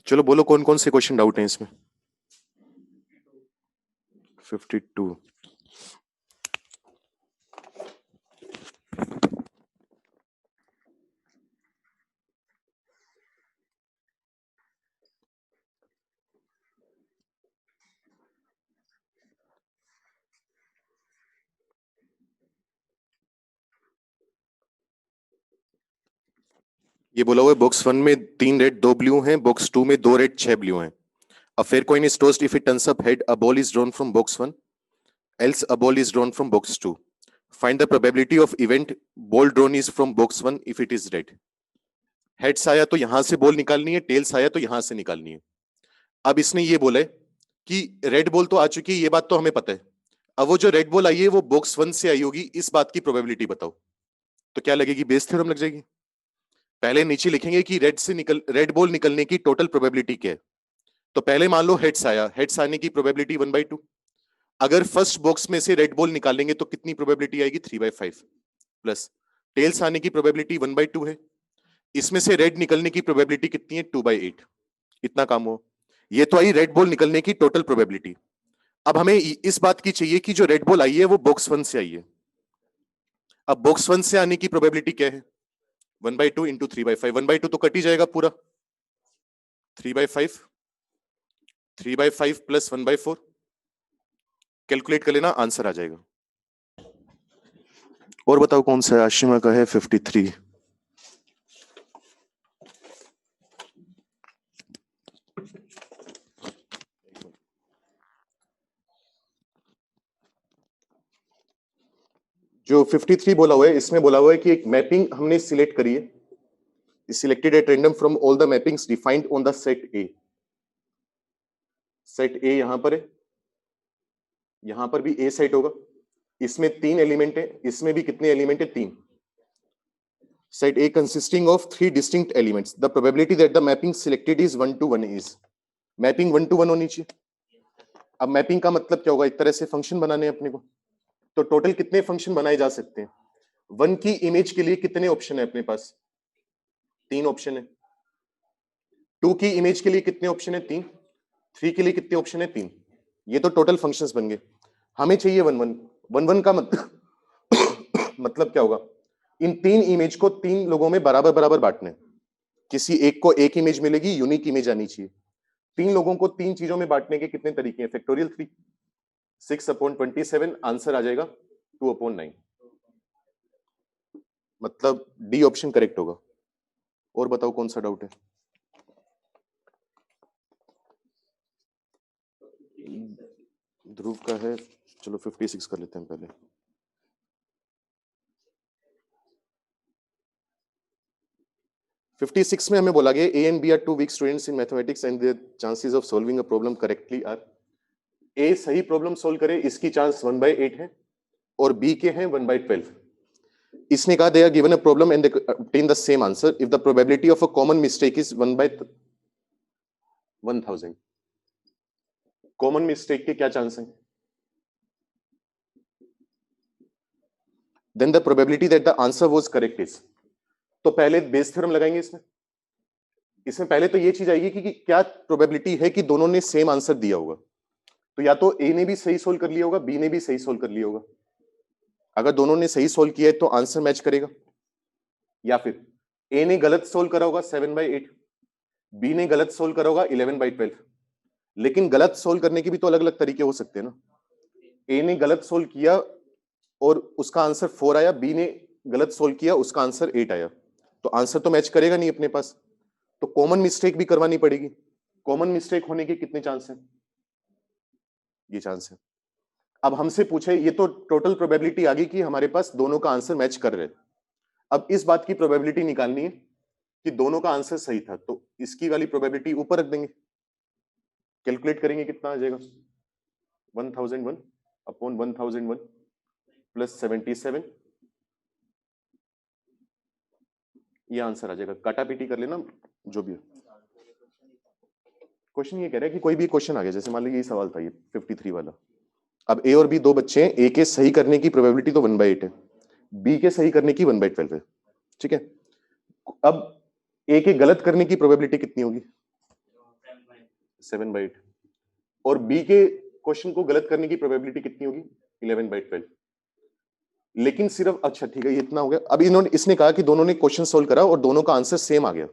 चलो बोलो कौन कौन से क्वेश्चन डाउट हैं इसमें। 52। ये बोला हुआ है बॉक्स 1 में 3 रेड 2 ब्लू हैं, बॉक्स 2 में 2 रेड 6 ब्लू हैं। A fair coin is tossed if it turns up head, a ball is drawn from box 1, else a ball is drawn from box 2. Find the probability of event ball drawn is from box 1 if it is red. Heads आया तो यहां से ball निकालनी है, tales आया तो यहां से निकालनी है। अब इसने ये बोला है कि रेड बॉल तो आ चुकी है, ये बात तो हमें पता है। अब वो जो रेड बॉल आई है वो बॉक्स 1 से आई होगी, इस बात की प्रोबेबिलिटी बताओ। तो क्या लगेगी? बेस थ्योरम लग जाएगी। पहले नीचे लिखेंगे कि रेड बॉल निकलने की टोटल प्रोबेबिलिटी क्या है। तो पहले मान लो हेड्स आया, हेड्स आने की प्रोबेबिलिटी 1/2। अगर फर्स्ट बॉक्स में से रेड बॉल निकालेंगे तो कितनी प्रोबेबिलिटी आएगी? 3/5 प्लस टेल्स आने की प्रोबेबिलिटी 1/2 है। इसमें से रेड निकलने की प्रोबेबिलिटी कितनी है? 2/8। इतना काम हो। ये तो आई रेड बॉल निकलने की टोटल प्रोबेबिलिटी। अब हमें इस बात की चाहिए कि जो रेड बॉल आई है वो बॉक्स 1 से आई है। अब बॉक्स 1 से आने की प्रोबेबिलिटी क्या है? 1/2 इंटू 3/5। 1/2 तो कट ही जाएगा पूरा। 3/5 3/5 प्लस 1/4 कैलकुलेट कर लेना, आंसर आ जाएगा। और बताओ कौन सा है? आशिमा का है 53। जो 53 बोला हुआ है इसमें बोला हुआ है कि एक मैपिंग हमने सिलेक्ट करी है, selected at random from all the mappings defined on the set A. Set ए यहां पर है, यहां पर भी ए सेट होगा। इसमें 3 एलिमेंट है, इसमें भी कितने एलिमेंट है? 3। Set A consisting of 3 distinct elements. The probability that the mapping selected is 1:1 is. Mapping 1:1 होनी चाहिए। अब मैपिंग का मतलब क्या होगा? एक तरह से फंक्शन बनाने हैं अपने को। तो टोटल कितने फंक्शन बनाए जा सकते हैं? 1 की इमेज के लिए कितने ऑप्शन है अपने पास? 3 ऑप्शन है। 2 की इमेज के लिए कितने ऑप्शन है? 3। 3 के लिए कितने ऑप्शन है? 3। ये तो टोटल फंक्शंस बन गए। हमें चाहिए 1:1। 1:1 का मतलब क्या होगा? इन 3 इमेज को 3 लोगों में बराबर बराबर बांटने। किसी एक को एक इमेज मिलेगी, यूनिक इमेज आनी चाहिए। 3 लोगों को 3 चीजों में बांटने के कितने तरीके हैं? फैक्टोरियल 3। 6/27 आंसर आ जाएगा 2/9। मतलब डी ऑप्शन करेक्ट होगा। और बताओ कौन सा डाउट है? ध्रुव का है, चलो 56 कर लेते हैं पहले। फिफ्टी सिक्स में हमें बोला गया A and B are 2 weak students in mathematics and their chances of solving a problem correctly are. A सही प्रॉब्लम सोल्व करे, इसकी चांस 1/8 है, और बी के हैं 1/12। इसने कहा they are given a problem and they obtain the same answer if the probability of a common mistake is 1/1000। Common mistake के क्या चांस हैं? Then the probability that the answer was correct is. तो पहले Bayes theorem लगाएंगे इसमें। इसमें पहले तो ये चीज आएगी कि क्या प्रोबेबिलिटी है कि दोनों ने सेम आंसर दिया होगा। तो या तो ए ने भी सही सोल्व कर लिया होगा, बी ने भी सही सोल्व कर लिया होगा। अगर दोनों ने सही सोल्व किया है तो आंसर मैच करेगा। या फिर ए ने गलत सोल्व करा होगा 7/8, बी ने गलत सोल्व करा होगा 11/12। लेकिन गलत सोल्व करने के भी तो अलग अलग तरीके हो सकते हैं ना। ए ने गलत सोल्व किया और उसका आंसर 4 आया, बी ने गलत सोल्व किया उसका आंसर 8 आया, तो आंसर तो मैच करेगा नहीं अपने पास। तो कॉमन मिस्टेक भी करवानी पड़ेगी। कॉमन मिस्टेक होने के कितने चांस हैं? ये चांस है। अब हमसे पूछे, ये तो टोटल प्रोबेबिलिटी आ गई कि हमारे पास दोनों का आंसर मैच कर रहे हैं। अब इस बात की प्रोबेबिलिटी निकालनी है कि दोनों का आंसर सही था, तो इसकी वाली प्रोबेबिलिटी ऊपर रख देंगे। कैलकुलेट करेंगे कितना आ जाएगा? 1001/1001 प्लस 77। ये आंसर आ जाएगा। काटा पीटी कर लेना जो भी है। क्वेश्चन ये कह रहा है कि कोई भी क्वेश्चन आ गया, जैसे मान लीजिए ये सवाल था, ये 53 वाला। अब ए और बी दो बच्चे हैं, ए के सही करने की प्रोबेबिलिटी तो 1/8 है, बी के सही करने की 1/12 है। ठीक है। अब ए के गलत करने की प्रोबेबिलिटी कितनी होगी? 7/8। और बी के क्वेश्चन को गलत करने की प्रोबेबिलिटी कितनी होगी? 11/12। लेकिन सिर्फ, अच्छा ठीक है, ये इतना हो गया। अब इसने कहा कि दोनों ने क्वेश्चन सोल्व करा और दोनों का आंसर सेम आ गया।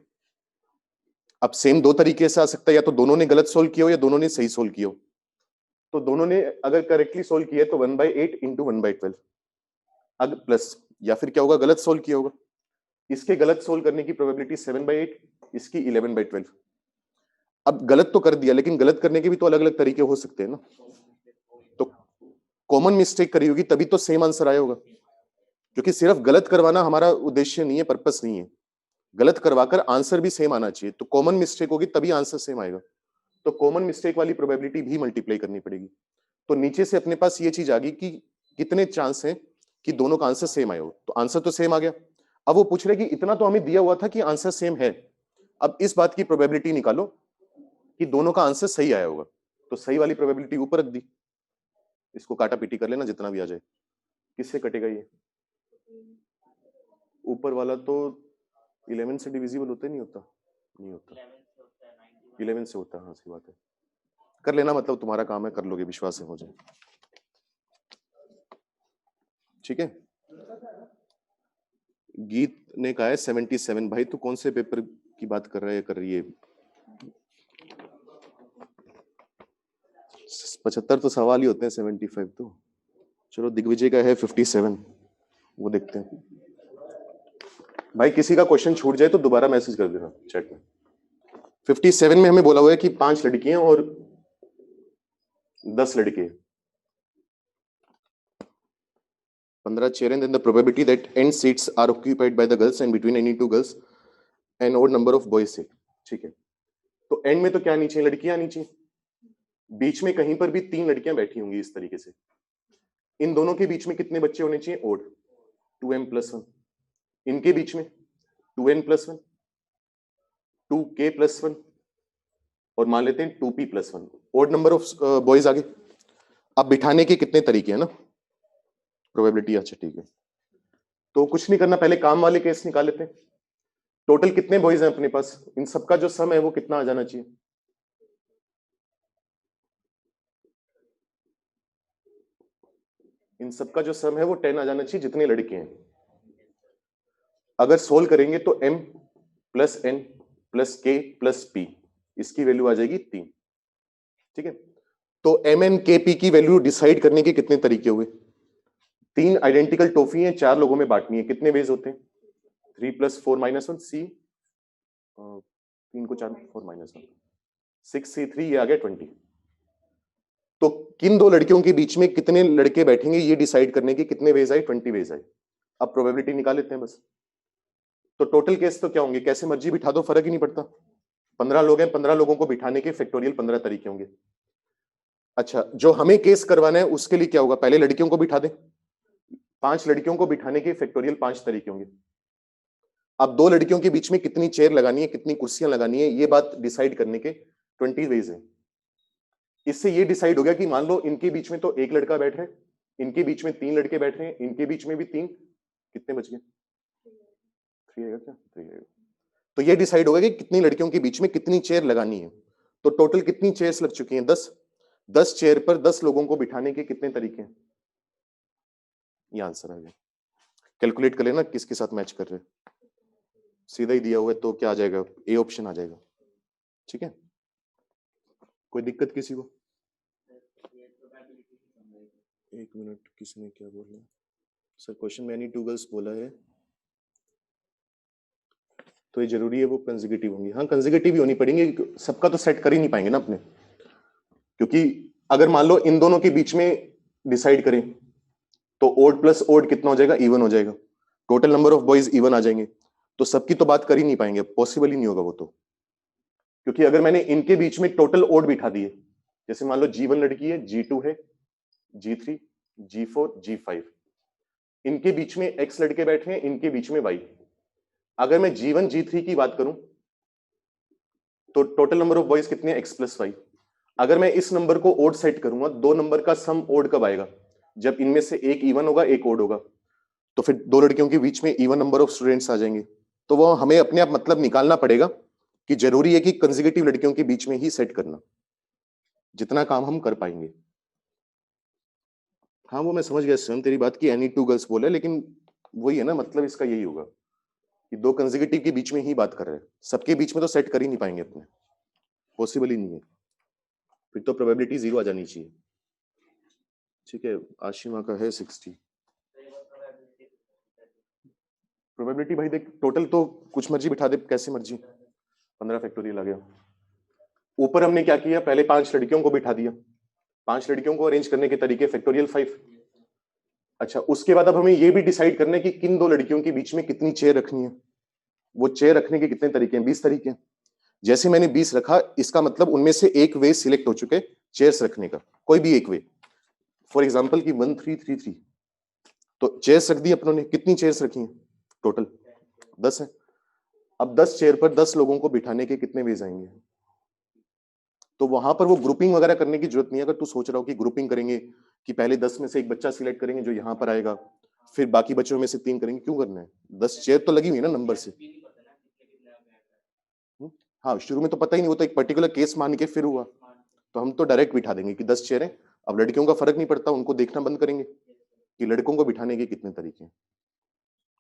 अब सेम दो तरीके से आ सकता है, या तो दोनों ने गलत सोल्व किया हो या दोनों ने सही सोल्व किया हो। तो दोनों ने अगर करेक्टली सोल्व किया तो 1/8 इंटू 1/12, अगर प्लस, या फिर क्या होगा, गलत सोल्व किया होगा। इसके गलत सोल्व करने की प्रोबेबिलिटी 7/8, इसकी 11/12। अब गलत तो कर दिया, लेकिन गलत करने के भी तो अलग अलग तरीके हो सकते हैं ना। तो कॉमन मिस्टेक करी होगी, तभी तो सेम आंसर आया होगा। क्योंकि सिर्फ गलत करवाना हमारा उद्देश्य नहीं है, पर्पस नहीं है। गलत करवाकर आंसर भी सेम आना चाहिए। तो कॉमन मिस्टेक होगी तभी आंसर सेम आएगा। तो कॉमन मिस्टेक वाली प्रोबेबिलिटी भी मल्टीप्लाई करनी पड़ेगी। तो नीचे से अपने पास ये चीज आ गई कि कितने चांस हैं कि दोनों का आंसर सेम आया हो। तो आंसर तो सेम आ गया। अब वो पूछ रहे कि इतना तो हमें दिया हुआ था कि आंसर सेम है, अब इस बात की प्रोबेबिलिटी निकालो कि दोनों का आंसर सही आया होगा। तो सही वाली प्रोबेबिलिटी ऊपर रख दी। इसको काटा पीटी कर लेना जितना भी आ जाए। किससे कटेगा ये? ऊपर वाला तो 11 से डिविजिबल होता नहीं होता? नहीं होता। 11 से होता है, हाँ सही बात है। कर लेना, मतलब तुम्हारा काम है, कर लोगे, विश्वास है मुझे। ठीक है। गीत ने कहा है 77। भाई तू कौन से पेपर की बात कर रहा है, कर रही है? 75 तो सवाल ही होते हैं, 75 तो चलो। दिग्विजय का है 57, वो देखते हैं। भाई किसी का क्वेश्चन छूट जाए तो दोबारा मैसेज कर देना चैट में। 57 में हमें बोला हुआ है कि 5 लड़कियां और 10 लड़के। 15 chair and then the probability that n seats are occupied by the girls and between any two girls an odd number of boys sit। ठीक है। तो n में तो क्या आनी चाहिए? लड़कियां आनी चाहिए। बीच में कहीं पर भी 3 लड़कियां बैठी होंगी इस तरीके से। इन दोनों के बीच में कितने बच्चे होने चाहिए? Odd 2m+1। इनके बीच में 2n+1, 2k+1 और मान लेते हैं 2p+1, odd number of boys आगे। अब बिठाने के कितने तरीके हैं ना प्रोबेबिलिटी। अच्छा ठीक है, तो कुछ नहीं करना, पहले काम वाले केस निकाल लेते हैं। टोटल कितने बॉयज हैं अपने पास? इन सबका जो सम है वो कितना आ जाना चाहिए? इन सबका जो सम है वो 10 आ जाना चाहिए, जितने लड़के हैं। अगर सोल्व करेंगे तो m+n+k+p, इसकी वैल्यू आ जाएगी 3। ठीक है। तो mn/kp की वैल्यू डिसाइड करने के कितने तरीके हुए? 3 आइडेंटिकल टॉफी हैं, 4 लोगों में बांटनी है। कितने वेज होते हैं? 3+4-1 c, 3 को 4 4-1 6c3, ये आ गया 20। तो किन दो लड़कियों के बीच में कितने लड़के बैठेंगे ये डिसाइड करने के कितने वेज आए? 20 वेज आए। अब प्रोबेबिलिटी निकाल लेते हैं बस। तो टोटल केस तो क्या होंगे? कैसे मर्जी बिठा दो, फर्क ही नहीं पड़ता। 15 लोग हैं, 15 लोगों को बिठाने के फैक्टोरियल 15 तरीके होंगे। अच्छा, जो हमें केस करवाना है उसके लिए क्या होगा? पहले लड़कियों को बिठा दें। 5 लड़कियों को बिठाने के फैक्टोरियल 5 तरीके होंगे। अब 2 लड़कियों के बीच में कितनी चेयर लगानी है, कितनी कुर्सियां लगानी है, ये बात डिसाइड करने के 20 वेज है। इससे ये डिसाइड हो गया कि मान लो इनके बीच में तो एक लड़का बैठ रहा है, इनके बीच में 3 लड़के बैठ रहे हैं, इनके बीच में भी 3, कितने बच गए? 3 आएगा क्या? 3 आएगा। तो ये डिसाइड होगा कि कितनी लड़कियों के बीच में कितनी चेयर लगानी है। तो टोटल कितनी चेयर्स लग चुकी हैं? 10। 10 चेयर पर 10 लोगों को बिठाने के कितने तरीके हैं? ये आंसर आ गया। कैलकुलेट कर लेना किसके साथ मैच कर रहे हैं। सीधा ही दिया हुआ है तो क्या आ जाएगा? ए ऑप्शन आ जाएगा। ठीक है, कोई दिक्कत किसी को? एक मिनट, किसने क्या बोला सर? क्वेश्चन में एनी 2 गर्ल्स बोला है तो ये जरूरी है वो कंसेक्यूटिव होंगी। हाँ कंसेक्यूटिव ही होनी पड़ेंगी, सबका तो सेट कर ही नहीं पाएंगे ना अपने। क्योंकि अगर मान लो इन दोनों के बीच में डिसाइड करें तो ओड प्लस ओड कितना हो जाएगा? इवन हो जाएगा। Total number of boys even आ जाएंगे। तो सबकी तो बात कर ही नहीं पाएंगे, पॉसिबल ही नहीं होगा वो तो। क्योंकि अगर मैंने इनके बीच में टोटल ओड बिठा दिए, जैसे मान लो G1 लड़की है, G2 है, G3, G4, G5, इनके बीच में X लड़के बैठे हैं, इनके बीच में Y। अगर मैं G1 G3 की बात करूं तो टोटल नंबर ऑफ बॉयज कितने? X+Y। अगर मैं इस नंबर को ओड सेट करूंगा, 2 नंबर का सम ओड कब आएगा? जब इनमें से एक इवन होगा, एक ओड होगा। तो फिर 2 लड़कियों के बीच में इवन नंबर ऑफ स्टूडेंट्स आ जाएंगे। तो वो हमें अपने आप मतलब निकालना पड़ेगा कि जरूरी है कि कंसेक्यूटिव लड़कियों के बीच में ही सेट करना, जितना काम हम कर पाएंगे। हाँ वो मैं समझ गया स्वयं तेरी बात की एनी टू गर्ल्स बोला, लेकिन वही है ना, मतलब इसका यही होगा कि दो कंसेक्यूटिव के बीच में ही बात कर रहे हैं, सबके बीच में तो सेट कर ही नहीं पाएंगे अपने, पॉसिबल ही नहीं है, फिर तो प्रोबेबिलिटी 0 आ जानी चाहिए। ठीक है, आशिमा का है 60। प्रोबेबिलिटी भाई देख, टोटल तो कुछ मर्जी बिठा दे, कैसे मर्जी, 15 फैक्टोरियल आ गया। ऊपर हमने क्या किया, पहले 5 लड़कियों को बिठा दिया, 5 लड़कियों को अरेंज करने के तरीके फैक्टोरियल 5। अच्छा, उसके बाद अब हमें ये भी डिसाइड करना है कि किन दो लड़कियों के बीच में कितनी चेयर रखनी है। वो चेयर रखने के कितने तरीके हैं, 20 तरीके हैं। जैसे मैंने 20 रखा, इसका मतलब उनमें से एक वे सिलेक्ट हो चुके चेयर्स रखने का, कोई भी एक वे। फॉर एग्जाम्पल की 1 3 3 3, तो चेयर्स रख दी अपनों ने। कितनी चेयर्स रखी हैं टोटल? 10 है। अब 10 चेयर पर 10 लोगों को बिठाने के कितने वेज आएंगे? तो वहां पर वो ग्रुपिंग वगैरह करने की जरूरत नहीं है। अगर तू सोच रहा हो कि ग्रुपिंग करेंगे कि पहले 10 में से एक बच्चा सिलेक्ट करेंगे जो यहाँ पर आएगा, फिर बाकी बच्चों में से 3 करेंगे, क्यों करना है? 10 चेयर तो लगी हुई है ना नंबर से। हाँ, शुरू में तो पता ही नहीं, वो तो एक पर्टिकुलर केस मान के फिर हुआ, तो हम तो डायरेक्ट बिठा देंगे कि 10 चेयर है। अब लड़कियों का फर्क नहीं पड़ता, उनको देखना बंद करेंगे कि लड़कों को बिठाने के कितने तरीके हैं।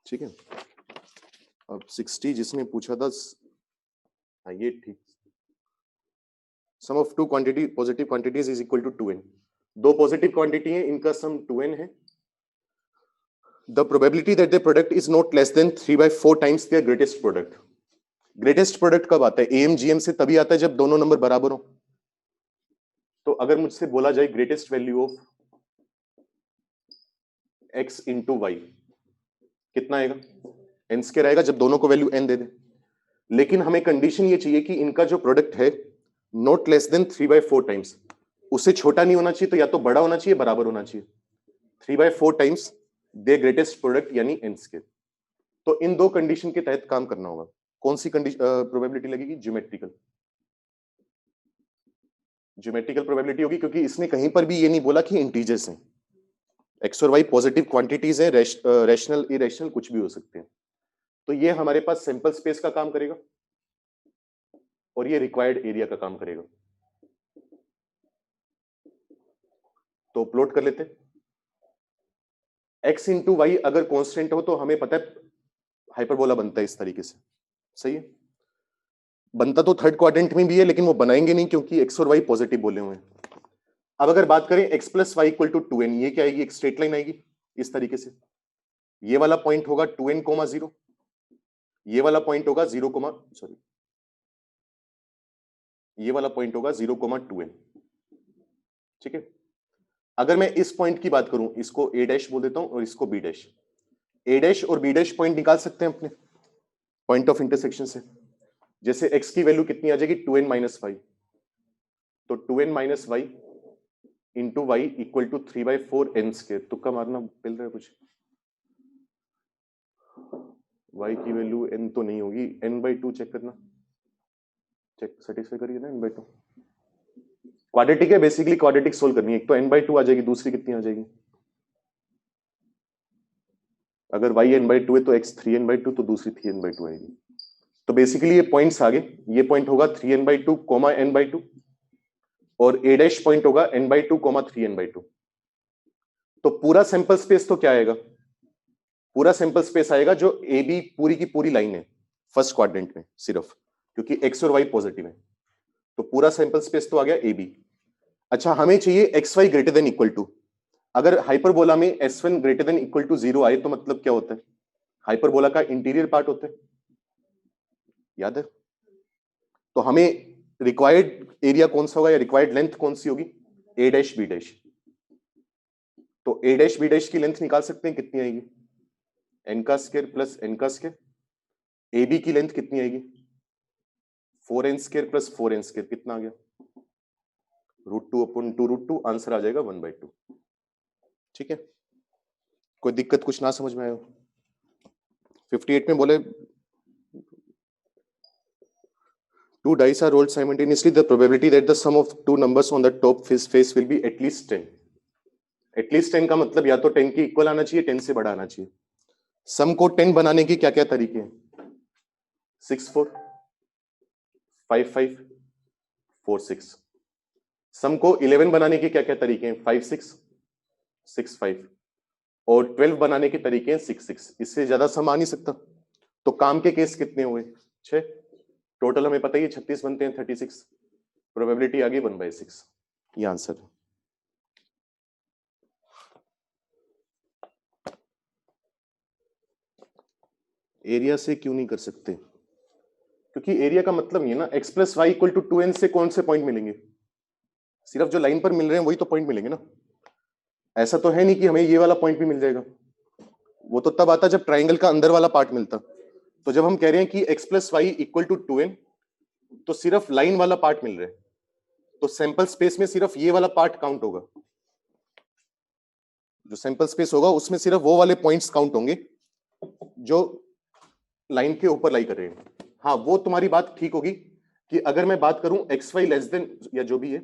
ठीक है, अब 60 जिसने पूछा था, हाँ ये ठीक। Sum of two quantity positive quantities is equal to 2n। दो पॉजिटिव क्वांटिटी है, इनका सम 2n है। The probability that the product is not less than 3/4 times their greatest product. Greatest product कब आता है? एम जीएम से तभी आता है जब दोनों नंबर बराबर हो। तो अगर मुझसे बोला जाए greatest value of x into y, कितना आएगा? n स्क्वायर आएगा जब दोनों को वैल्यू n दे दे। लेकिन हमें कंडीशन ये चाहिए कि इनका जो प्रोडक्ट है नॉट लेस देन 3/4 टाइम्स, उससे छोटा नहीं होना चाहिए, तो या तो बड़ा होना चाहिए बराबर होना चाहिए। 3/4 टाइम्स दे ग्रेटेस्ट प्रोडक्ट यानी n स्क्वायर। तो इन दो कंडीशन के तहत काम करना होगा। कौन सी कंडीशन प्रोबेबिलिटी लगेगी? ज्योमेट्रिकल। ज्योमेट्रिकल प्रोबेबिलिटी होगी, क्योंकि इसने कहीं पर भी ये नहीं बोला कि इंटीजर्स हैं। एक्स और वाई पॉजिटिव क्वांटिटीज हैं, रैशनल इरेशनल कुछ भी हो सकते हैं। तो ये हमारे पास सैंपल स्पेस का काम करेगा और ये रिक्वायर्ड एरिया का काम करेगा। तो प्लॉट कर लेते हैं। x इंटू वाई अगर कांस्टेंट हो तो हमें पता है हाइपरबोला बनता है इस तरीके से, सही है। बनता तो थर्ड क्वाड्रेंट में भी है, लेकिन वो बनाएंगे नहीं क्योंकि x और y पॉजिटिव बोले हुए हैं। अब अगर बात करें x plus y equal to 2n, ये क्या आएगी? एक स्ट्रेट लाइन आएगी इस तरीके से। ये वाला पॉइंट होगा 2n, 0। ये वाला पॉइंट होगा 0, सॉरी, ये वाला पॉइंट होगा 0, 2n। ठीक है। अगर मैं इस पॉइंट की बात करूं, इसको a डैश बोल देता हूं और इसको b डैश। a डैश और b डैश पॉइंट निकाल सकते हैं अपने पॉइंट ऑफ इंटरसेक्शन से। जैसे x की वैल्यू कितनी आ जाएगी? 2n minus y. तो 2n minus y into y equal to 3/4 n square. तुक्का मारना मिल रहा है कुछ? y की वैल्यू n तो नहीं होगी, n/2 चेक करना, चेक सेटिस्फाई करिए ना। n/2 क्वाड्रेटिक है, बेसिकली क्वाड्रेटिक सोल्व करनी है। एक तो n/2 आ जाएगी, दूसरी कितनी आ जाएगी? अगर y n/2 है तो x 3n/2, तो दूसरी 3n/2 आएगी। तो बेसिकली ये पॉइंट्स आ गए। ये पॉइंट होगा 3n/2, n/2, और a डैश पॉइंट होगा n/2, 3n/2। तो पूरा सैंपल स्पेस तो क्या आएगा? पूरा सैंपल स्पेस आएगा जो ए बी पूरी की पूरी लाइन है फर्स्ट क्वाड्रेंट में, सिर्फ क्योंकि x और y पॉजिटिव है। तो पूरा सैंपल स्पेस तो आ गया ए बी। अच्छा, हमें चाहिए x y greater than equal to. अगर हाइपरबोला में S1 greater than equal to 0 आए तो मतलब क्या होता है? हाइपरबोला का इंटीरियर पार्ट होता है, याद है? तो हमें रिक्वायर्ड एरिया कौन सा होगा या रिक्वायर्ड लेंथ कौन सी होगी? ए डैश बी डैश। तो ए डैश बी डैश की लेंथ निकाल सकते हैं, कितनी आएगी? n का स्क्वायर प्लस n का स्क्वायर। ए बी की लेंथ कितनी आएगी? 4n square plus 4n square. कितना आ गया? √2/2 आंसर आ जाएगा 1/2। ठीक है, कोई दिक्कत कुछ ना समझ में आए? 58 में बोले two dice are rolled simultaneously, the probability that the sum of two numbers on the top face will be at least 10। at least 10 का मतलब या तो 10 के इक्वल आना चाहिए, 10 से बड़ा आना चाहिए। सम को 10 बनाने के क्या क्या तरीके हैं? 6 4, 5 5 4 6। सम को 11 बनाने के क्या क्या तरीके हैं? 5 6 6 5 और 12 बनाने के तरीके हैं 6 6। इससे ज्यादा सम आ नहीं सकता। तो काम के केस कितने हुए? 6। टोटल हमें पता ही है 36 बनते हैं 36। प्रोबेबिलिटी आ गई 1/6। ये आंसर है। एरिया से क्यों नहीं कर सकते? क्योंकि एरिया का मतलब ये ना x plus y equal to 2n से कौन से पॉइंट मिलेंगे? सिर्फ जो लाइन पर मिल रहे हैं वही तो पॉइंट मिलेंगे ना। ऐसा तो है नहीं कि हमें ये वाला पॉइंट भी मिल जाएगा। वो तो तब आता जब ट्राइंगल का अंदर वाला पार्ट मिलता। तो जब हम कह रहे हैं कि x plus y equal to 2n, तो सिर्फ लाइन वाला पार्ट मिल रहा है। तो सैंपल स्पेस में सिर्फ ये वाला पार्ट काउंट होगा। जो सैंपल स्पेस होगा उसमें सिर्फ वो वाले पॉइंट्स काउंट होंगे जो लाइन के ऊपर लाई कर रहे हैं। हाँ, वो तुम्हारी बात ठीक होगी कि अगर मैं बात करूं एक्स वाई लेस देन या जो भी है,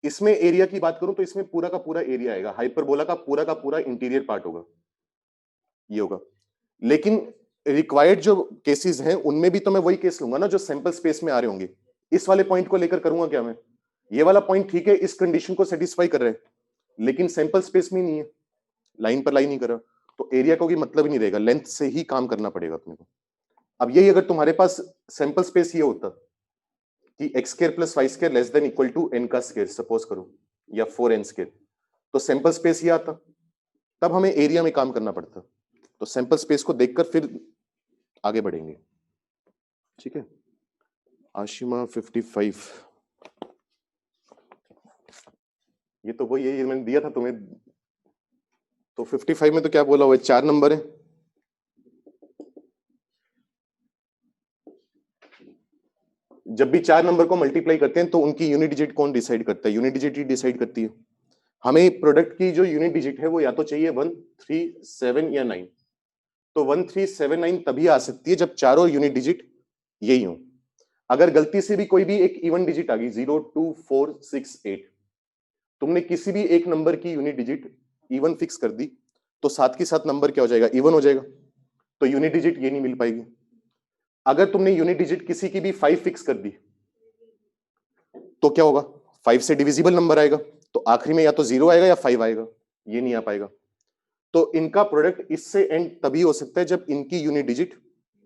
इसमें एरिया की बात करूं तो इसमें पूरा का पूरा एरिया आएगा। हाइपरबोला का पूरा इंटीरियर पार्ट होगा, ये होगा। लेकिन रिक्वायर्ड जो केसेस हैं उनमें भी तो मैं वही केस लूंगा ना जो सैंपल स्पेस में आ रहे होंगे। इस वाले पॉइंट को लेकर करूंगा क्या मैं? ये वाला पॉइंट ठीक है, इस कंडीशन को सेटिस्फाई कर रहे हैं, लेकिन सैंपल स्पेस में नहीं है, लाइन पर लाई नहीं कर रहा, तो एरिया का कोई मतलब ही नहीं रहेगा। लेंथ से ही काम करना पड़ेगा अपने को। अब यही अगर तुम्हारे पास सैंपल स्पेस ये होता कि x square plus y square less than equal to n का स्क्वायर सपोज करो, या 4n स्क्वायर, तो सैंपल स्पेस ये आता, तब हमें एरिया में काम करना पड़ता। तो सैंपल स्पेस को देखकर फिर आगे बढ़ेंगे। ठीक है, आशिमा 55, ये तो वही है, ये मैंने दिया था तुम्हें। तो 55 में तो क्या बोला हुआ है? 4 नंबर है। जब भी 4 नंबर को मल्टीप्लाई करते हैं तो उनकी यूनिट डिजिट कौन डिसाइड करता है? यूनिट डिजिट ही डिसाइड करती है। हमें प्रोडक्ट की जो यूनिट डिजिट है वो या तो चाहिए 1 3 7 या 9। तो 1 3 7 9 तभी आ सकती है जब चारों यूनिट डिजिट यही हो। अगर गलती से भी कोई भी एक इवन डिजिट आ गई 0 2 4 6 8, तुमने किसी भी एक नंबर की यूनिट डिजिट इवन फिक्स कर दी, तो साथ के साथ नंबर क्या हो जाएगा? इवन हो जाएगा। तो यूनिट डिजिट ये नहीं मिल पाएगी। अगर तुमने यूनिट डिजिट किसी की भी 5 फिक्स कर दी, तो क्या होगा? 5 से डिविजिबल नंबर आएगा, तो आखिरी में या तो 0 आएगा या 5 आएगा, ये नहीं आ पाएगा। तो इनका प्रोडक्ट इससे एंड तभी हो सकता है जब इनकी यूनिट डिजिट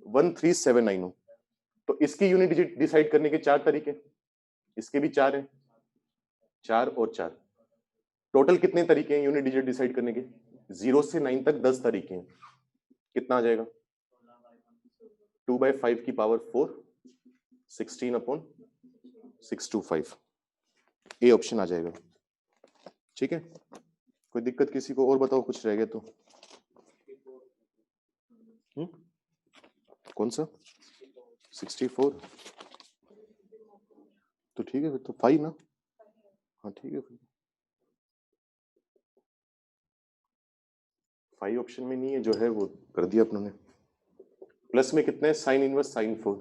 1 3 7 9 हो। तो इसकी यूनिट डिजिट डिसाइड करने के 4 तरीके, इसके भी 4 हैं, 4 और 4। टोटल कितने तरीके हैं यूनिट डिजिट डिसाइड करने के? 0 से 9 तक 10 तरीके हैं। कितना आ जाएगा? 2/5 की पावर 4, 16 अपॉन 625। ए ऑप्शन आ जाएगा। ठीक है, कोई दिक्कत किसी को? और बताओ, कुछ रह गया तो। कौन सा? 64? तो ठीक है, फिर तो 5 ना। हाँ ठीक है, फिर 5 ऑप्शन में नहीं है, जो है वो कर दिया अपने। प्लस में कितने? Sine inverse sine 4।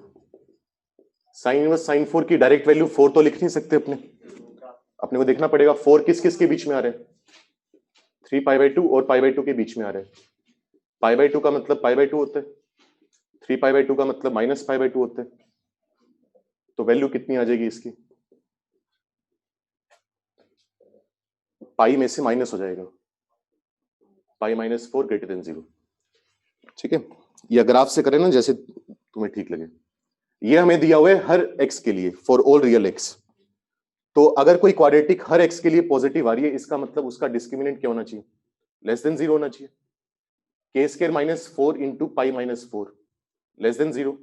Sine inverse sine 4 की डायरेक्ट वैल्यू 4 तो लिख नहीं सकते अपने को देखना पड़ेगा 4 किस किस के बीच में आ रहे हैं? 3π/2 और π/2 के बीच में आ रहे हैं। π/2 का मतलब π/2 होता है, 3π/2 का मतलब -π/2 होता है। तो वैल्यू कितनी आ जाएगी इसकी? पाई में से माइनस हो जाएगा, π-4 ग्रेटर देन 0। ठीक है, या ग्राफ से करें ना, जैसे तुम्हें ठीक लगे। ये हमें दिया हुआ है हर x के लिए, फॉर ऑल रियल x। तो अगर कोई क्वाड्रेटिक हर x के लिए पॉजिटिव आ रही है, इसका मतलब उसका डिस्क्रिमिनेंट क्या होना चाहिए? लेस देन 0 होना चाहिए। k² - 4 into π-4 less than 0।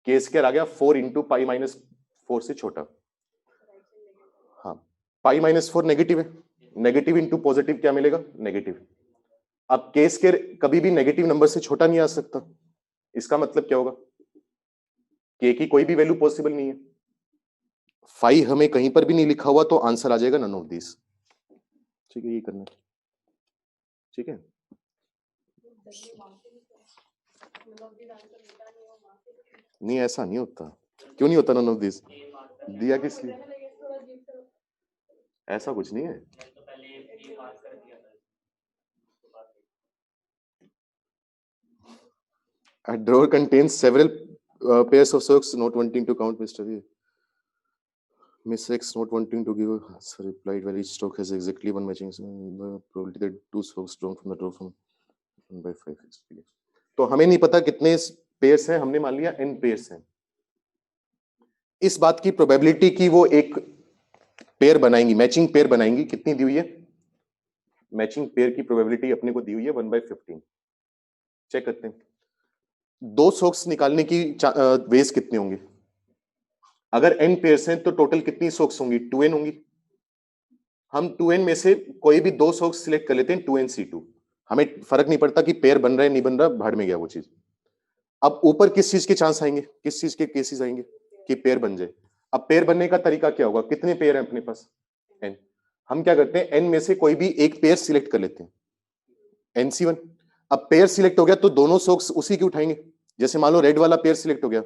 k² आ गया 4 इंटू π-4 से छोटा। हाँ, π-4 नेगेटिव है, नेगेटिव इंटू पॉजिटिव क्या मिलेगा? नेगेटिव। अब k² कभी भी नेगेटिव नंबर से छोटा नहीं आ सकता। इसका मतलब क्या होगा? k की कोई भी वैल्यू पॉसिबल नहीं है। 5 हमें कहीं पर भी नहीं लिखा हुआ, तो आंसर आ जाएगा नन ऑफ दिस। ठीक है, ये करना। ठीक है, नहीं ऐसा नहीं होता। क्यों नहीं होता नन ऑफ दिस? दिया किस लिए? ऐसा कुछ नहीं है। A drawer contains several pairs of circs not wanting to count Mr. V. Miss X not wanting to give a replied where each stroke has exactly one matching probability that two strokes drawn from the draw from 1/5 experience. तो हमें नहीं पता कितने pairs हैं, हमने मान लिया n pairs हैं. इस बात की प्रोबेबिलिटी की वो एक पेयर बनाएंगी, मैचिंग पेयर बनाएंगी, कितनी दी हुई है? मैचिंग पेयर की प्रोबेबिलिटी अपने को दी हुई है 1/15. चेक करते हैं. दो सोक्स निकालने की वेज कितने होंगे? अगर n पेयर्स हैं तो टोटल कितनी सोक्स होंगी? 2n होंगी. हम 2n में से कोई भी दो सोक्स सिलेक्ट कर लेते हैं 2nC2. हमें फर्क नहीं पड़ता कि पेयर बन रहा है नहीं बन रहा, भाड़ में गया वो चीज. अब ऊपर किस चीज के चांस आएंगे, किस चीज के केसेस आएंगे कि पेयर बन जाए? अब पेयर बनने का तरीका क्या होगा? कितने पेयर हैं अपने पास? n. हम क्या करते हैं, n में से कोई भी एक पेयर सिलेक्ट कर लेते हैं, nC1. अब पेयर सिलेक्ट हो गया तो दोनों सोक्स उसी की उठाएंगे. जैसे मान लो रेड वाला पेयर सिलेक्ट हो गया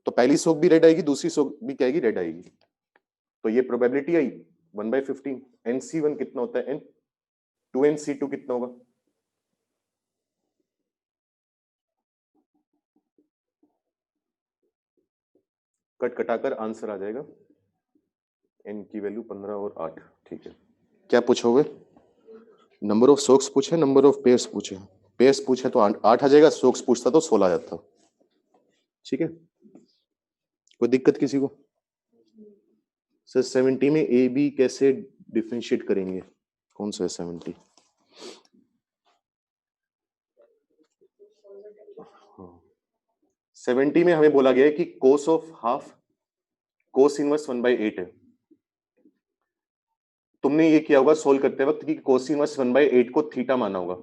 तो पहली सोक भी रेड आएगी, दूसरी सोक भी क्या आएगी? रेड आएगी. तो ये प्रोबेबिलिटी आई 1/15. nC1 कितना होता है? n. 2nC2 कितना होगा? कट कटाकर आंसर आ जाएगा. n की वैल्यू 15 और 8. ठीक है. क्या पूछोगे? नंबर ऑफ सोक्स पूछे, नंबर ऑफ पेयर्स पूछे? पेयर्स पूछे तो 8 आ जाएगा, सोक्स पूछता तो 16 आ जाता. ठीक है. कोई दिक्कत किसी को? सर 70 में ए बी कैसे डिफरेंशिएट करेंगे? कौन सा है 70? हाँ. 70 में हमें बोला गया है कि cos of half cos inverse 1/8 है. तुमने ये किया होगा सोल्व करते वक्त कि कोस इनवर्स 1/8 को थीटा माना होगा.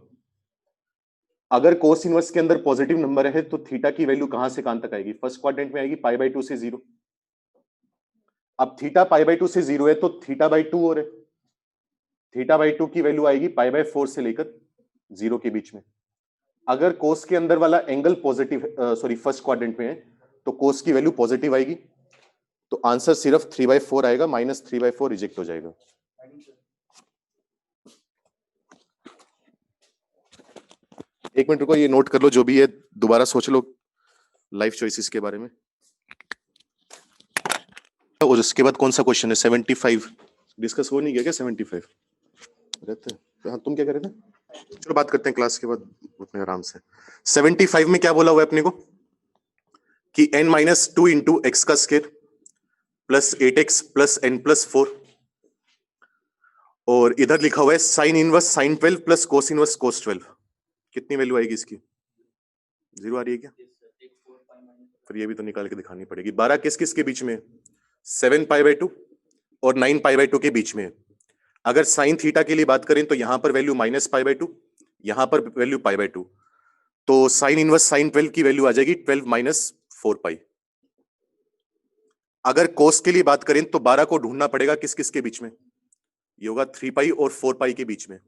अगर कोस इनवर्स के अंदर पॉजिटिव नंबर है तो थीटा की वैल्यू कहां से कहां तक आएगी? फर्स्ट क्वाड्रेंट में आएगी π/2 से 0. अब थीटा π/2 से 0 है तो θ/2 और है. θ/2 की वैल्यू आएगी π/4 से लेकर 0 के बीच में. अगर कोस के अंदर वाला angle positive sorry first quadrant में है तो कोस की वैल्यू पॉजिटिव आएगी. तो आंसर सिर्फ 3/4 आएगा, -3/4 रिजेक्ट हो जाएगा. एक मिनट रुको, ये नोट कर लो जो भी है, दोबारा सोच लो लाइफ चॉइसेस के बारे में. और उसके बाद कौन सा क्वेश्चन है? 75 डिस्कस हो नहीं गया क्या? 75 रहते हैं. हाँ, तुम क्या कर रहे थे? चलो बात करते हैं क्लास के बाद अपने आराम से. 75 में क्या बोला हुआ है अपने को कि n-2 इंटू एक्स का square plus 8x plus n+4, और इधर लिखा हुआ है sine inverse sine 12 plus cos inverse कोस 12. कितनी वैल्यू आएगी इसकी? 0 आ रही है क्या? फिर ये भी तो निकाल के दिखानी पड़ेगी. 12 किस किस के बीच में? 7 π/2 और 9 π/2 के बीच में. अगर साइन थीटा के लिए बात करें तो यहां पर वैल्यू -π/2, यहां पर वैल्यू π/2. तो साइन इनवर्स साइन 12 की वैल्यू आ जाएगी 12 - 4π. अगर कोस के लिए बात करें तो 12 को ढूंढना पड़ेगा किस किस के बीच में? ये होगा 3π और 4π के बीच में.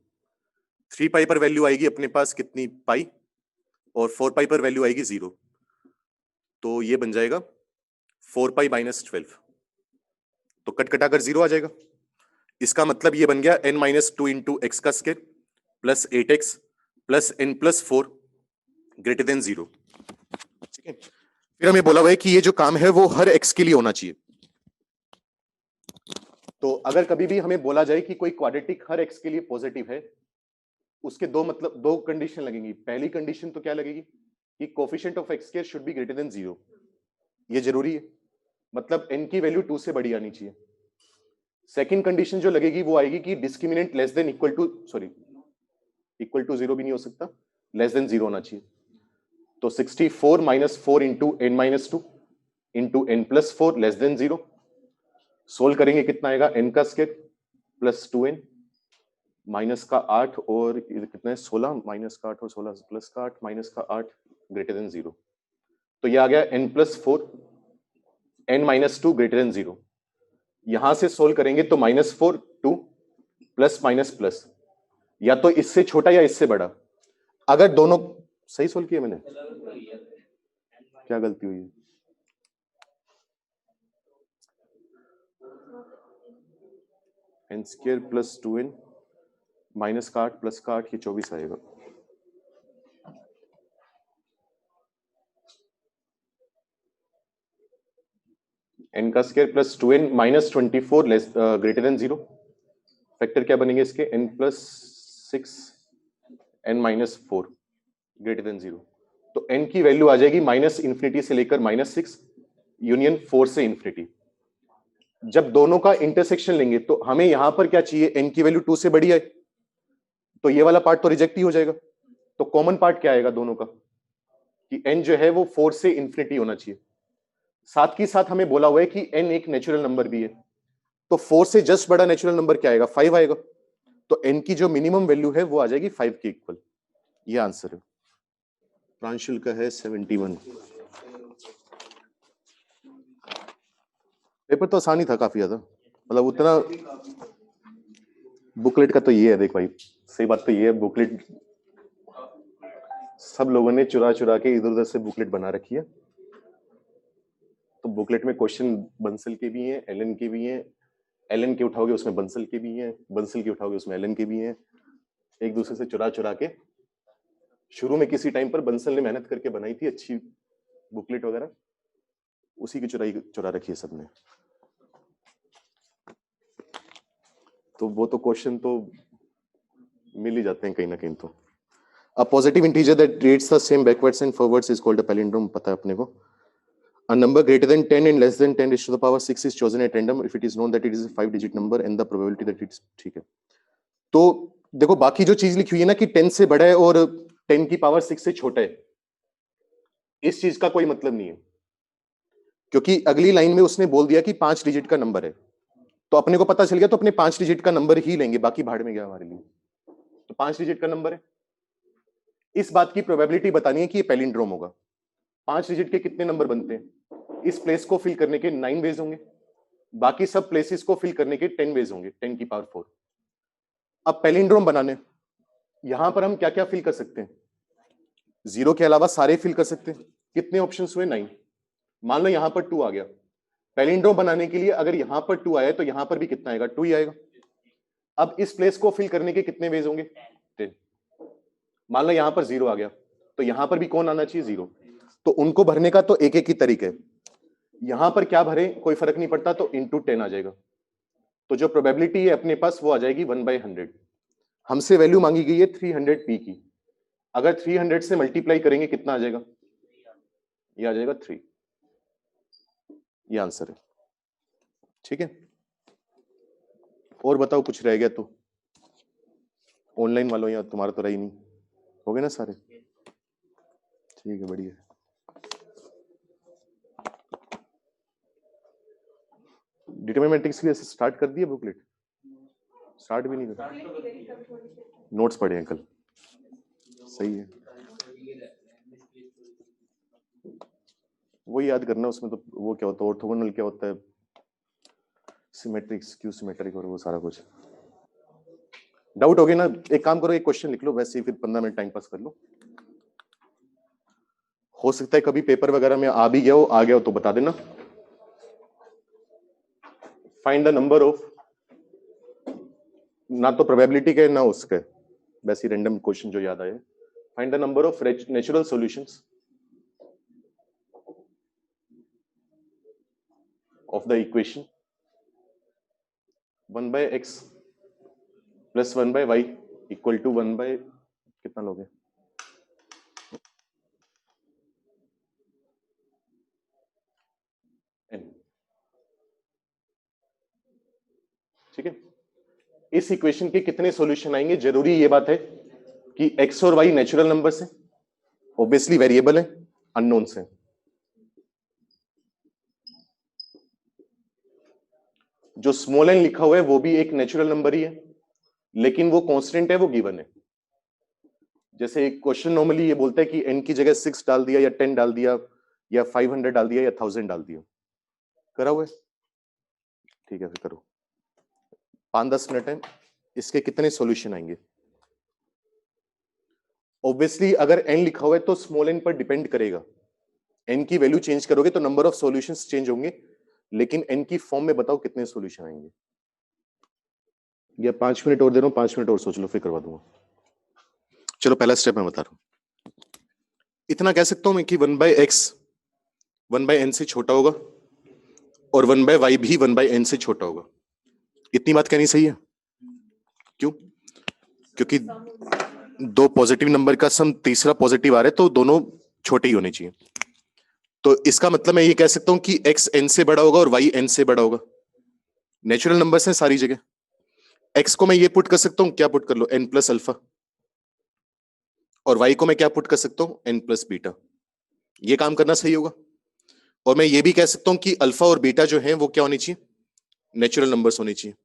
3π पर वैल्यू आएगी अपने पास कितनी? पाई. और 4π पर वैल्यू आएगी 0. तो ये बन जाएगा 4π - 12. तो कट कटाकर 0 आ जाएगा. इसका मतलब ये बन गया n-2 इंटू एक्स का square plus 8x plus n+4 greater than 0. ठीक है. फिर हमें बोला हुआ है कि ये जो काम है वो हर x के लिए होना चाहिए. तो अगर कभी भी हमें बोला जाए कि कोई क्वाड्रेटिक हर x के लिए पॉजिटिव है, उसके दो कंडीशन लगेंगी. पहली कंडीशन तो क्या लगेगी कि coefficient of x square should be greater than 0. ये जरूरी है, मतलब n की वैल्यू 2 से बड़ी आनी चाहिए. सेकंड कंडीशन जो लगेगी वो आएगी कि discriminant less than equal to 0 भी नहीं हो सकता, लेस देन 0 होना चाहिए. तो 64 - 4 into n-2 into n+4 less than 0. Solve करेंगे कितना आएगा? n का स्क्वायर प्लस 2n माइनस का 8 और कितना है 16, माइनस का 8 और 16 प्लस का 8 माइनस का 8 ग्रेटर देन 0. तो ये आ गया n+4 n-2 ग्रेटर देन 0. यहां से सोल्व करेंगे तो -4 2 प्लस माइनस प्लस, या तो इससे छोटा या इससे बड़ा. अगर दोनों सही सोल्व किया मैंने, क्या गलती हुई है? n² प्लस 2n माइनस का 8 प्लस का 8, ये 24 आएगा. n का square plus 2n minus 24 less greater than 0। Factor क्या बनेंगे इसके? n plus 6 n minus 4 greater than 0। तो n की वैल्यू आ जाएगी माइनस इंफिनिटी से लेकर माइनस 6 यूनियन 4 से इंफिनिटी। जब दोनों का इंटरसेक्शन लेंगे तो हमें यहां पर क्या चाहिए? n की वैल्यू 2 से बड़ी है, तो ये वाला पार्ट तो रिजेक्ट ही हो जाएगा। तो कॉमन पार्ट क्या आएगा दोनों का? कि n जो है वो 4 से इंफिनिटी होना चाहिए। साथ ही साथ हमें बोला हुआ है कि n एक नेचुरल नंबर भी है, तो 4 से जस्ट बड़ा नेचुरल नंबर क्या आएगा? 5 आएगा। तो n की जो मिनिमम वैल्यू है वो आ जाएगी 5 के इक्वल। ये आंसर है। प्रांशुल का है 71। पेपर तो आसान ही था काफी ज्यादा, मतलब उतना। बुकलेट का तो ये है, देख भाई, सही बात तो ये है, बुकलेट सब लोगों ने चुरा चुरा के इधर उधर से बुकलेट बना रखी है। तो बुकलेट में क्वेश्चन बंसल के भी हैं, एलन के भी हैं, एलन के उठाओगे उसमें बंसल के भी हैं, बंसल के उठाओगे उसमें एलन के भी हैं। एक दूसरे से चुरा चुरा के शुरू में किसी टाइम पर बंसल ने मेहनत करके बनाई थी अच्छी बुकलेट वगैरह, उसी की चुरा रखी है सबने। तो वो तो क्वेश्चन तो मिल ही जाते हैं कहीं ना कहीं। तो a positive integer that rates the same backwards and forwards is called a palindrome, पता है अपने को। A number greater than 10 and less than 10 raised to the power 6 is chosen at random if it is known that it is a 5-digit number and the probability that it's, ठीक है। तो देखो बाकी जो चीज लिखी हुई है ना कि 10 से बड़ा है और 10 की पावर 6 से छोटा है, इस चीज का कोई मतलब नहीं है, क्योंकि अगली लाइन में उसने बोल दिया कि 5 डिजिट का नंबर है। तो अपने को पता चल गया, तो अपने 5 डिजिट का नंबर ही लेंगे, बाकी भाड़ में गया हमारे लिए। तो 5 डिजिट का नंबर है, इस बात की प्रोबेबिलिटी बतानी है कि ये पैलिंड्रोम होगा। 5 डिजिट के कितने नंबर बनते हैं? इस प्लेस को फिल करने के 9 वेज होंगे, बाकी सब प्लेसेस को फिल करने के 10 वेज होंगे, 10 की पावर 4। अब पैलिंड्रोम बनाने, यहां पर हम क्या क्या फिल कर सकते हैं? जीरो के अलावा सारे फिल कर सकते हैं। कितने ऑप्शंस हुए? 9। मान लो यहां पर 2 आ गया, पैलिंड्रोम बनाने के लिए अगर यहां पर 2 आया तो यहां पर भी कितना आएगा? 2 ही आएगा। अब इस प्लेस को फिल करने के कितने वेज होंगे? 10। मान लो यहां पर 0 आ गया, तो यहां पर भी कौन आना चाहिए? 0। तो उनको भरने का तो एक एक ही तरीका है। यहां पर क्या भरे कोई फर्क नहीं पड़ता, तो इंटू 10 आ जाएगा। तो जो प्रोबेबिलिटी है अपने पास वो आ जाएगी 1/100। हमसे वैल्यू मांगी गई है 300 पी की, अगर 300 से मल्टीप्लाई करेंगे कितना आ जाएगा? ये आ जाएगा 3। ये आंसर है, ठीक है। और बताओ कुछ रह गया तो? ऑनलाइन वालों, या तुम्हारा तो रही नहीं, हो गए ना सारे? ठीक है, बढ़िया। डिटरमिनेंट मैट्रिक्स की स्टार्ट कर दिया बुकलेट? स्टार्ट भी नहीं कर, नोट्स पढ़े हैं कल, सही है। वो याद करना, उसमें तो वो क्या होता है, ऑर्थोगोनल क्या होता है, सिमेट्रिक, स्क्यू सिमेट्रिक और वो सारा कुछ। डाउट हो गया ना? एक काम करो, एक क्वेश्चन लिख लो, वैसे ही फिर 15 मिनट टाइम पास कर लो। हो सकता है कभी पेपर वगैरह में आ भी गया हो, आ गया हो तो बता देना। फाइंड द नंबर ऑफ, ना तो प्रोबेबिलिटी का ना उसका, वैसे ही रैंडम क्वेश्चन जो याद आए। Find the number of natural solutions of the equation 1/x plus 1/y equal to 1 by, कितना लोगे? n, ठीक है। इस इक्वेशन के कितने सॉल्यूशन आएंगे? जरूरी ये बात है कि x और y नेचुरल नंबर्स हैं, ऑब्वियसली वेरिएबल है, अननोन्स हैं। जो स्मॉल n लिखा हुआ है वो भी एक नेचुरल नंबर ही है, लेकिन वो कांस्टेंट है, वो गिवन है। जैसे क्वेश्चन नॉर्मली ये बोलता है कि n की जगह 6 डाल दिया या 10 डाल दिया या 500 डाल दिया या 1000 डाल दिया, करा हुआ है? ठीक है, फिर करो। 5-10 मिनट है, इसके कितने सॉल्यूशन आएंगे? ऑब्वियसली अगर n लिखा हुआ है तो स्मॉल n पर डिपेंड करेगा। n की वैल्यू चेंज करोगे तो नंबर ऑफ सॉल्यूशंस चेंज होंगे, लेकिन n की फॉर्म में बताओ कितने सॉल्यूशन आएंगे? या 5 मिनट और दे रहा हूं, 5 मिनट और सोच लो, फिर करवा दूंगा। चलो पहला स्टेप मैं बता रहा हूं। इतना कह सकता हूं मैं कि 1/x 1/n से छोटा होगा और 1/y भी 1/n से छोटा होगा। इतनी बात कहनी सही है? क्यों? क्योंकि दो पॉजिटिव नंबर का सम तीसरा पॉजिटिव आ रहा है तो दोनों छोटे ही होने चाहिए। तो इसका मतलब मैं ये कह सकता हूं कि x n से बड़ा होगा और y n से बड़ा होगा। नेचुरल नंबर्स हैं सारी जगह। x को मैं ये पुट कर सकता हूं, क्या पुट कर लो, n प्लस अल्फा, और y को मैं क्या पुट कर सकता हूं, n प्लस बीटा। ये काम करना सही होगा। और मैं ये भी कह सकता हूं कि अल्फा और बीटा जो है वो क्या होनी चाहिए, नेचुरल नंबर्स होनी चाहिए,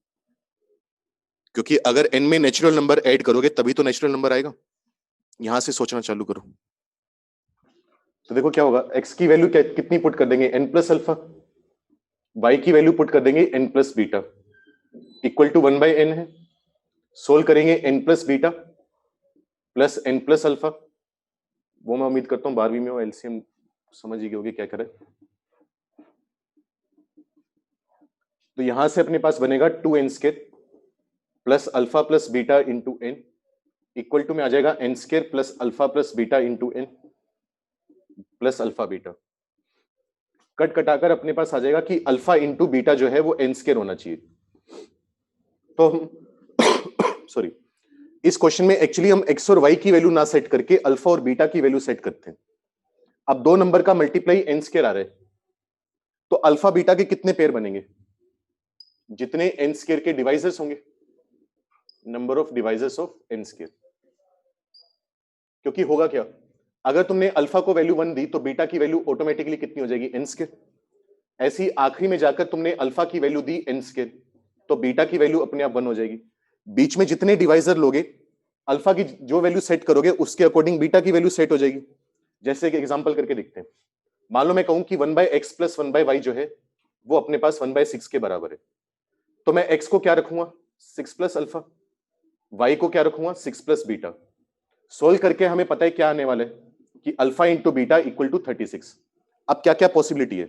क्योंकि अगर n में नेचुरल नंबर ऐड करोगे तभी तो नेचुरल नंबर आएगा। यहां से सोचना चालू करो। तो देखो क्या होगा, x की वैल्यू कितनी पुट कर देंगे, n प्लस अल्फा, y की वैल्यू पुट कर देंगे n plus beta, equal to 1/n है। सोल्व करेंगे n plus beta plus n plus alpha, वो मैं उम्मीद करता हूं 12वीं में वो एलसीएम समझ ही गए होगे क्या करे। तो यहां से अपने पास बनेगा 2n square plus alpha plus beta into n, equal to में आ जाएगा n square plus alpha plus beta into n plus alpha beta. Cut कटाकर अपने पास आ जाएगा कि अल्फा इंटू बीटा जो है वो n स्क्वायर होना चाहिए। तो हम सॉरी, इस क्वेश्चन में एक्चुअली हम x और y की वैल्यू ना सेट करके अल्फा और बीटा की वैल्यू सेट करते हैं। अब दो नंबर का मल्टीप्लाई n स्क्वायर आ रहा है, तो अल्फा बीटा के कितने पेयर बनेंगे, जितने n स्क्वायर के डिवाइजर्स होंगे, number of divisors of n square. क्योंकि होगा क्या, अगर तुमने अल्फा को वैल्यू 1 दी तो बीटा की वैल्यू ऑटोमेटिकली कितनी हो जाएगी, n स्क्वायर। ऐसी आखिरी में जाकर तुमने अल्फा की वैल्यू दी n स्क्वायर, तो बीटा की वैल्यू अपने आप 1 हो जाएगी। बीच में जितने डिवाइजर लोगे, अल्फा की जो वैल्यू सेट करोगे उसके अकॉर्डिंग बीटा की वैल्यू सेट हो जाएगी। जैसे एक एग्जांपल करके देखते हैं। मान लो मैं कहूं कि 1/x प्लस 1/y जो है वो अपने पास 1/6 के बराबर है, तो मैं x को क्या रखूंगा, 6 प्लस अल्फा, y को क्या रखूंगा, 6 प्लस बीटा। सोल्व करके हमें पता है क्या आने वाला है कि alpha into beta equal to 36। अब क्या क्या पॉसिबिलिटी है,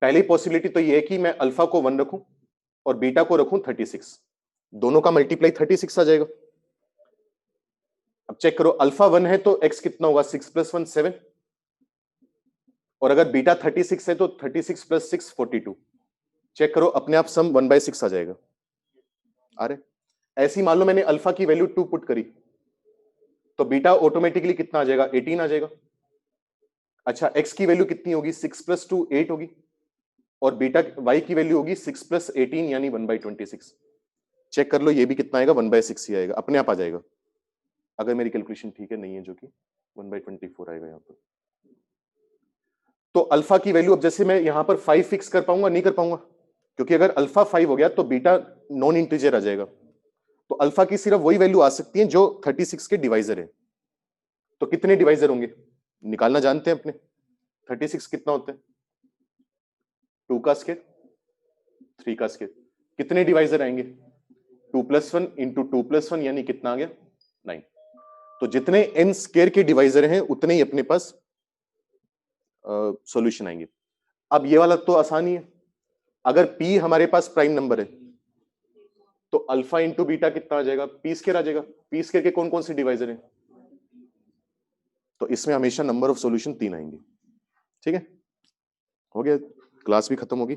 पहली पॉसिबिलिटी तो ये है कि मैं अल्फा को 1 रखूं और बीटा को रखूं 36, दोनों का मल्टीप्लाई 36 आ जाएगा। अब चेक करो, अल्फा 1 है तो x कितना होगा, 6 प्लस 1 7, और अगर बीटा 36 है तो 36 प्लस 6 42। चेक करो अपने आप सम 1/6 आ जाएगा। अरे ऐसी मान लो मैंने अल्फा की वैल्यू 2 पुट करी तो बीटा ऑटोमेटिकली कितना आ जाएगा, 18 आ जाएगा। अच्छा x की वैल्यू कितनी होगी, 6 प्लस 2 8 होगी, और बीटा y की वैल्यू होगी 6 प्लस 18 यानी 1/26। चेक कर लो ये भी कितना आएगा, 1/6 ही आएगा, अपने आप आ जाएगा। अगर मेरी कैलकुलेशन ठीक है, नहीं है जो कि 1/24 आएगा यहाँ पर। तो अल्फा की वैल्यू अब जैसे मैं यहां पर 5 फिक्स कर पाऊंगा, नहीं कर पाऊंगा, क्योंकि अगर अल्फा 5 हो गया तो बीटा नॉन इंटीजर आ जाएगा। तो अल्फा की सिर्फ वही वैल्यू आ सकती है जो 36 के डिवाइजर है। तो कितने डिवाइजर होंगे निकालना जानते हैं अपने, 36 कितना होता है, 2 का स्क्वायर 3 का स्क्वायर, कितने डिवाइजर आएंगे, 2 प्लस 1 इंटू 2 प्लस 1 यानी कितना आ गया, 9। तो जितने n स्क्वायर के डिवाइजर हैं उतने ही अपने पास सॉल्यूशन आएंगे। अब ये वाला तो आसान ही है, अगर p हमारे पास प्राइम नंबर है तो अल्फा इंटू बीटा कितना आ जाएगा, p स्क्वायर आ जाएगा। p स्क्वायर के कौन कौन से डिवाइजर हैं, तो इसमें हमेशा नंबर ऑफ सॉल्यूशन 3 आएंगे। ठीक है, हो गया, क्लास भी खत्म होगी।